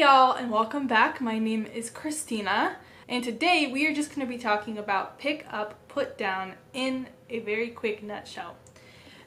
y'all, and welcome back. My name is Christina, and today we are just going to be talking about pick up, put down in a very quick nutshell.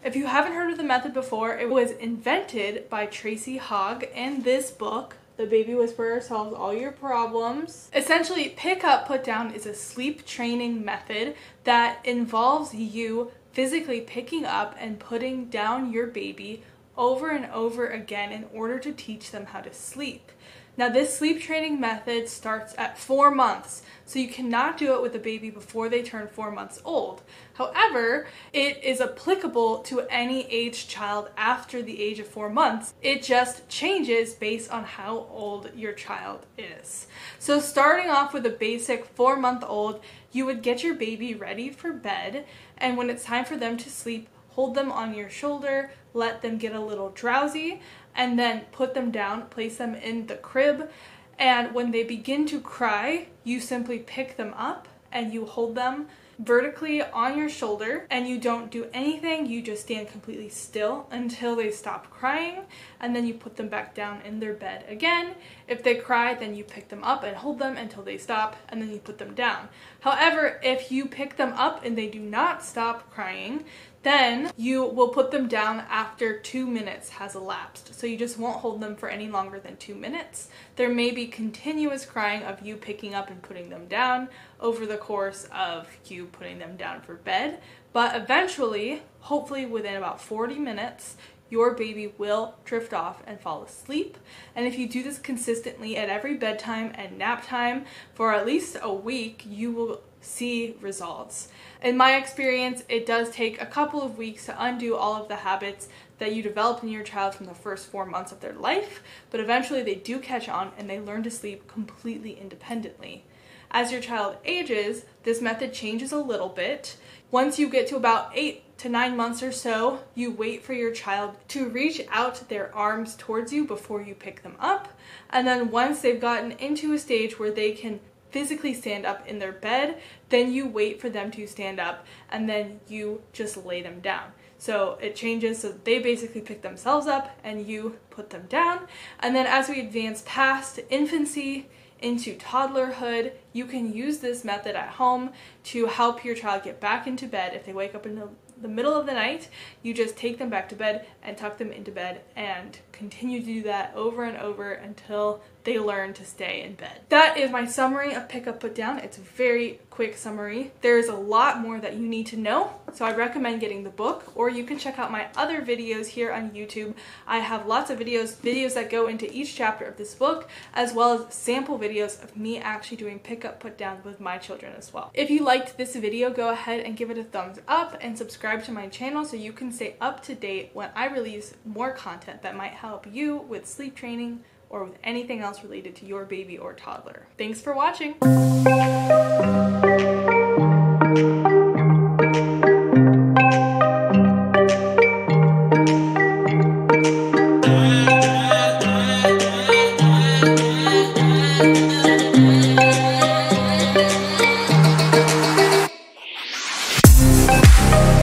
If you haven't heard of the method before, it was invented by Tracy Hogg in this book, The Baby Whisperer Solves All Your Problems. Essentially, pick up, put down is a sleep training method that involves you physically picking up and putting down your baby over and over again in order to teach them how to sleep. Now, this sleep training method starts at 4 months, so you cannot do it with a baby before they turn 4 months old. However, it is applicable to any aged child after the age of 4 months. It just changes based on how old your child is. So starting off with a basic 4-month-old, you would get your baby ready for bed, and when it's time for them to sleep, hold them on your shoulder, let them get a little drowsy, and then put them down, place them in the crib, and when they begin to cry, you simply pick them up and you hold them vertically on your shoulder, and you don't do anything. You just stand completely still until they stop crying, and then you put them back down in their bed again. If they cry, then you pick them up and hold them until they stop, and then you put them down. However, if you pick them up and they do not stop crying, then you will put them down after 2 minutes has elapsed. So you just won't hold them for any longer than 2 minutes. There may be continuous crying of you picking up and putting them down over the course of you putting them down for bed, but eventually, hopefully within about 40 minutes, your baby will drift off and fall asleep. And if you do this consistently at every bedtime and nap time for at least a week, you will see results. In my experience, it does take a couple of weeks to undo all of the habits that you developed in your child from the first 4 months of their life, but eventually they do catch on and they learn to sleep completely independently. As your child ages, this method changes a little bit. Once you get to about 8 to 9 months or so, you wait for your child to reach out their arms towards you before you pick them up. And then once they've gotten into a stage where they can physically stand up in their bed, then you wait for them to stand up and then you just lay them down. So it changes, so they basically pick themselves up and you put them down. And then as we advance past infancy into toddlerhood, you can use this method at home to help your child get back into bed. If they wake up in the middle of the night, you just take them back to bed and tuck them into bed and continue to do that over and over until they learn to stay in bed. That is my summary of pick up, put down. It's a very quick summary. There's a lot more that you need to know, so I recommend getting the book, or you can check out my other videos here on YouTube. I have lots of videos that go into each chapter of this book, as well as sample videos of me actually doing pick up, put down with my children as well. If you liked this video, go ahead and give it a thumbs up and subscribe to my channel so you can stay up to date when I release more content that might help you with sleep training or with anything else related to your baby or toddler. Thanks for watching!